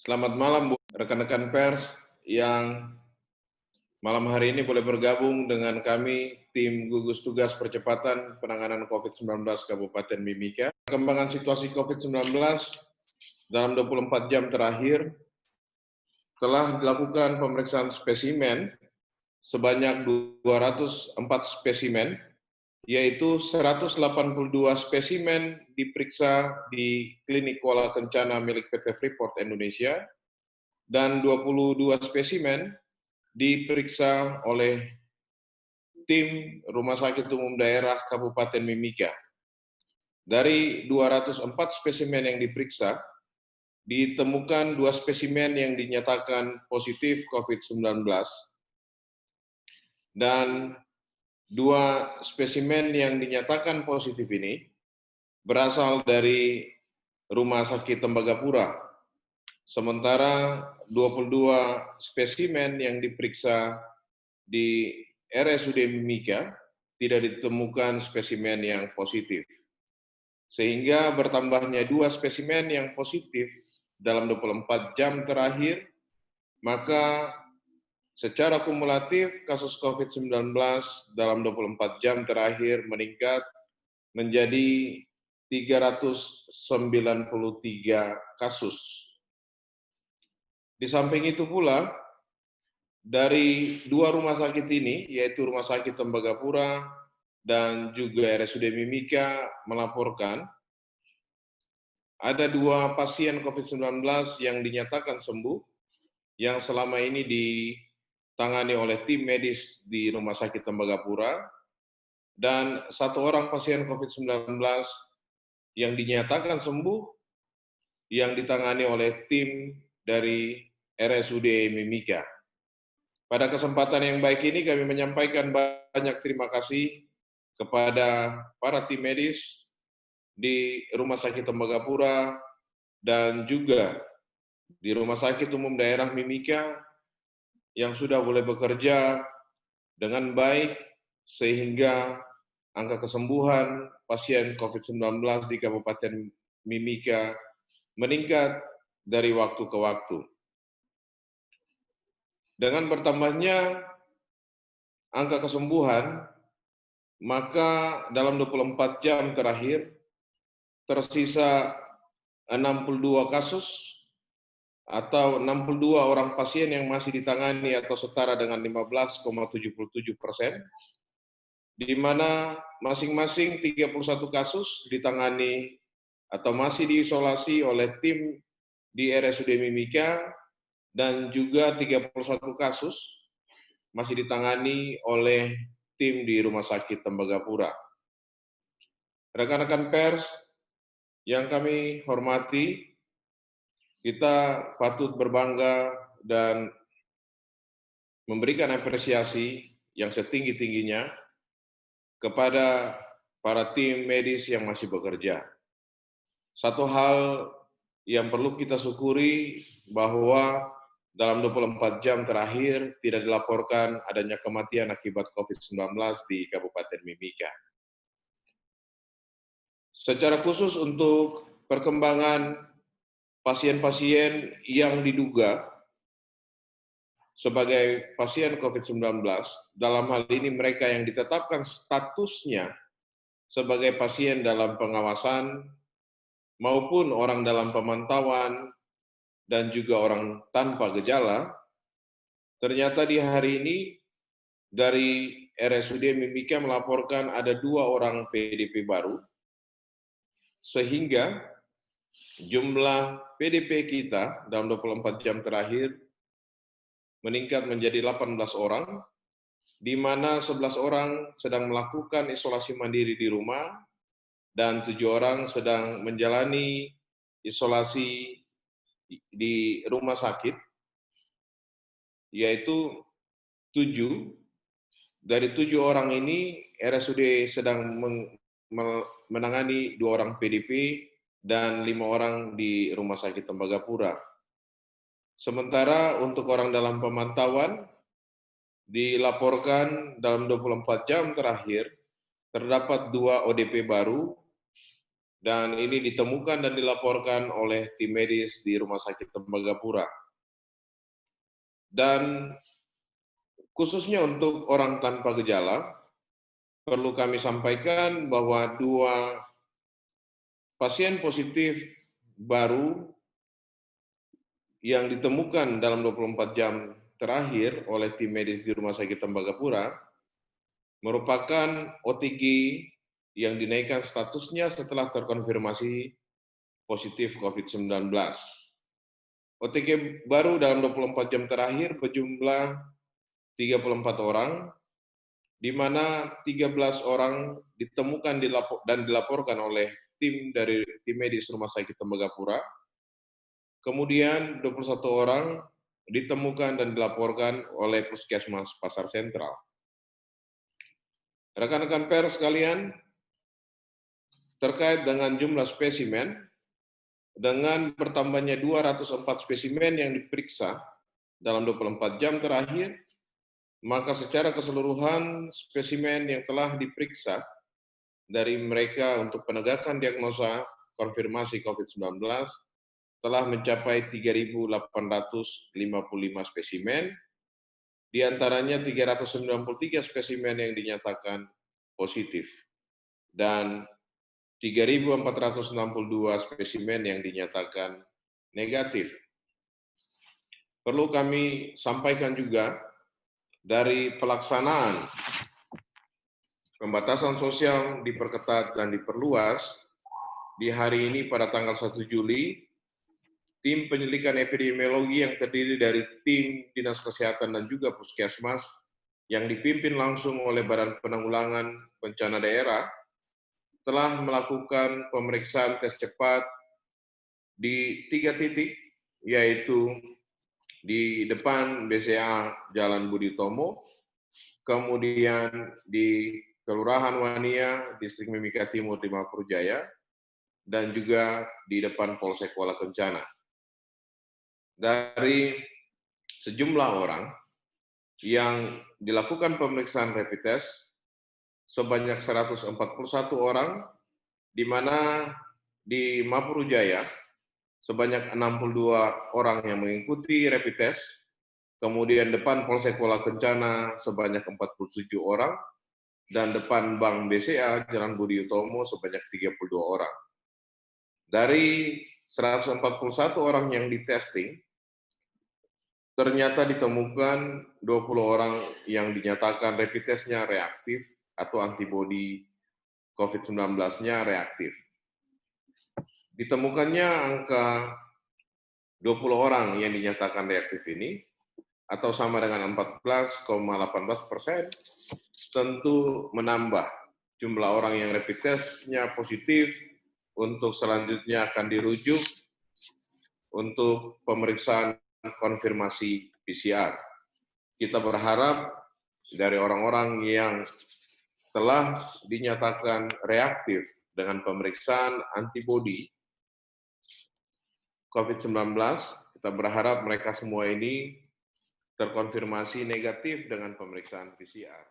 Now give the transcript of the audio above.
Selamat malam, Bu, rekan-rekan pers yang malam hari ini boleh bergabung dengan kami, tim gugus tugas percepatan penanganan COVID-19 Kabupaten Mimika. Perkembangan situasi COVID-19 dalam 24 jam terakhir telah dilakukan pemeriksaan spesimen sebanyak 204 spesimen, yaitu 182 spesimen diperiksa di Klinik Kuala Kencana milik PT Freeport Indonesia, dan 22 spesimen diperiksa oleh tim Rumah Sakit Umum Daerah Kabupaten Mimika. Dari 204 spesimen yang diperiksa, ditemukan 2 spesimen yang dinyatakan positif COVID-19 dan 2 spesimen yang dinyatakan positif ini berasal dari Rumah Sakit Tembagapura. Sementara 22 spesimen yang diperiksa di RSUD Mimika tidak ditemukan spesimen yang positif. Sehingga bertambahnya 2 spesimen yang positif dalam 24 jam terakhir, maka secara kumulatif kasus COVID-19 dalam 24 jam terakhir meningkat menjadi 393 kasus. Di samping itu pula, dari 2 rumah sakit ini, yaitu Rumah Sakit Tembagapura dan juga RSUD Mimika, melaporkan ada 2 pasien COVID-19 yang dinyatakan sembuh, yang selama ini ditangani oleh tim medis di Rumah Sakit Tembagapura, dan 1 orang pasien COVID-19 yang dinyatakan sembuh, yang ditangani oleh tim dari RSUD Mimika. Pada kesempatan yang baik ini kami menyampaikan banyak terima kasih kepada para tim medis di Rumah Sakit Tembagapura dan juga di Rumah Sakit Umum Daerah Mimika yang sudah boleh bekerja dengan baik sehingga angka kesembuhan pasien COVID-19 di Kabupaten Mimika meningkat dari waktu ke waktu. Dengan bertambahnya angka kesembuhan, maka dalam 24 jam terakhir tersisa 62 kasus atau 62 orang pasien yang masih ditangani atau setara dengan 15,77%, di mana masing-masing 31 kasus ditangani atau masih diisolasi oleh tim di RSUD Mimika, dan juga 31 kasus masih ditangani oleh tim di Rumah Sakit Tembagapura. Rekan-rekan pers yang kami hormati, kita patut berbangga dan memberikan apresiasi yang setinggi-tingginya kepada para tim medis yang masih bekerja. Satu hal yang perlu kita syukuri bahwa dalam 24 jam terakhir tidak dilaporkan adanya kematian akibat COVID-19 di Kabupaten Mimika. Secara khusus untuk perkembangan pasien-pasien yang diduga sebagai pasien COVID-19, dalam hal ini mereka yang ditetapkan statusnya sebagai pasien dalam pengawasan maupun orang dalam pemantauan dan juga orang tanpa gejala, ternyata di hari ini dari RSUD Mimika melaporkan ada 2 orang PDP baru, sehingga jumlah PDP kita dalam 24 jam terakhir meningkat menjadi 18 orang, di mana 11 orang sedang melakukan isolasi mandiri di rumah, dan 7 orang sedang menjalani isolasi di rumah sakit, yaitu 7. Dari 7 orang ini, RSUD sedang menangani 2 orang PDP dan 5 orang di Rumah Sakit Tembagapura. Sementara untuk orang dalam pemantauan, dilaporkan dalam 24 jam terakhir, terdapat 2 ODP baru dan ini ditemukan dan dilaporkan oleh tim medis di Rumah Sakit Tembagapura. Dan khususnya untuk orang tanpa gejala, perlu kami sampaikan bahwa 2 pasien positif baru yang ditemukan dalam 24 jam terakhir oleh tim medis di Rumah Sakit Tembagapura merupakan OTG yang dinaikkan statusnya setelah terkonfirmasi positif COVID-19. OTG baru dalam 24 jam terakhir berjumlah 34 orang, di mana 13 orang ditemukan dan dilaporkan oleh tim dari tim medis Rumah Sakit Tembagapura. Kemudian 21 orang ditemukan dan dilaporkan oleh Puskesmas Pasar Sentral. Rekan-rekan pers sekalian, terkait dengan jumlah spesimen, dengan bertambahnya 204 spesimen yang diperiksa dalam 24 jam terakhir, maka secara keseluruhan spesimen yang telah diperiksa dari mereka untuk penegakan diagnosa konfirmasi COVID-19 telah mencapai 3.855 spesimen, di antaranya 393 spesimen yang dinyatakan positif, dan 3.462 spesimen yang dinyatakan negatif. Perlu kami sampaikan juga, dari pelaksanaan pembatasan sosial diperketat dan diperluas, di hari ini pada tanggal 1 Juli, tim penyelidikan epidemiologi yang terdiri dari tim Dinas Kesehatan dan juga Puskesmas yang dipimpin langsung oleh Badan Penanggulangan Bencana Daerah telah melakukan pemeriksaan tes cepat di 3 titik, yaitu di depan BCA Jalan Budi Utomo, kemudian di Kelurahan Wania, Distrik Mimika Timur di Mapuru Jaya, dan juga di depan Polsek Kuala Kencana. Dari sejumlah orang yang dilakukan pemeriksaan rapid test sebanyak 141 orang, di mana di Mapuru Jaya sebanyak 62 orang yang mengikuti rapid test, kemudian depan Polsek Kuala Kencana sebanyak 47 orang, dan depan Bank BCA Jalan Budi Utomo sebanyak 32 orang. Dari 141 orang yang ditesting, ternyata ditemukan 20 orang yang dinyatakan rapid test-nya reaktif atau antibodi COVID-19-nya reaktif. Ditemukannya angka 20 orang yang dinyatakan reaktif ini, atau sama dengan 14,18%, tentu menambah jumlah orang yang rapid test-nya positif untuk selanjutnya akan dirujuk untuk pemeriksaan konfirmasi PCR. Kita berharap dari orang-orang yang telah dinyatakan reaktif dengan pemeriksaan antibodi COVID-19, kita berharap mereka semua ini terkonfirmasi negatif dengan pemeriksaan PCR.